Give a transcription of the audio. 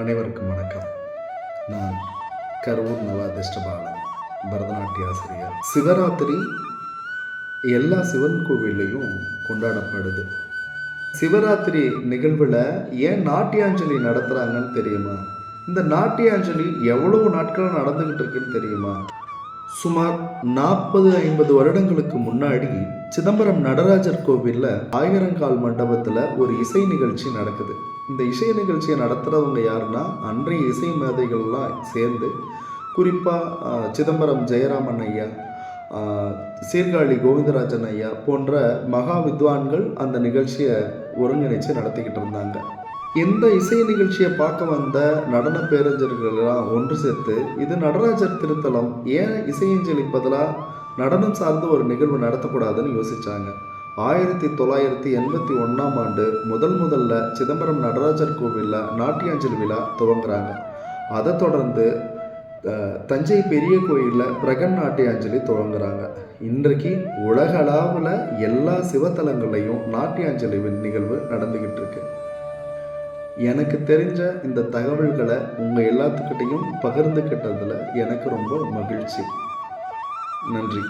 அனைவருக்கும் வணக்கம். நான் கரூர் நவாதிஷ்டபாலன், பரதநாட்டிய ஆசிரியர். சிவராத்திரி எல்லா சிவன் கோவில்லையும் கொண்டாடப்படுது. சிவராத்திரி நிகழ்வில் ஏன் நாட்டியாஞ்சலி நடத்துகிறாங்கன்னு தெரியுமா? இந்த நாட்டியாஞ்சலி எவ்வளவு நாட்கள் நடந்துக்கிட்டு இருக்குன்னு தெரியுமா? சுமார் 40-50 வருடங்களுக்கு முன்னாடி சிதம்பரம் நடராஜர் கோவிலில் ஆயிரங்கால் மண்டபத்தில் ஒரு இசை நிகழ்ச்சி நடக்குது. இந்த இசை நிகழ்ச்சியை நடத்துகிறவங்க யாருன்னா, அன்றைய இசை மேதைகள்லாம் சேர்ந்து, குறிப்பாக சிதம்பரம் ஜெயராமன் ஐயா, சீர்காழி கோவிந்தராஜன் ஐயா போன்ற மகா வித்வான்கள் அந்த நிகழ்ச்சியை ஒருங்கிணைச்சு நடத்திக்கிட்டு இருந்தாங்க. எந்த இசை நிகழ்ச்சியை பார்க்க வந்த நடன பேரறிஞர்களெல்லாம் ஒன்று சேர்த்து, இது நடராஜர் திருத்தலம், ஏன் இசையஞ்சலி பதிலாக நடனம் சார்ந்த ஒரு நிகழ்வு நடத்தக்கூடாதுன்னு யோசித்தாங்க. 1981ஆம் ஆண்டு முதல்ல சிதம்பரம் நடராஜர் கோவிலில் நாட்டியாஞ்சலி விழா துவங்குறாங்க. அதை தொடர்ந்து தஞ்சை பெரிய கோயிலில் பிரகன் நாட்டியாஞ்சலி துவங்குறாங்க. இன்றைக்கு உலகளவில் எல்லா சிவத்தலங்களையும் நாட்டியாஞ்சலி நிகழ்வு நடந்துக்கிட்டு இருக்கு. எனக்கு தெரிஞ்ச இந்த தகவல்களை உங்கள் எல்லாத்துக்கிட்டையும் பகிர்ந்துக்கிட்டதில் எனக்கு ரொம்ப மகிழ்ச்சி. நன்றி.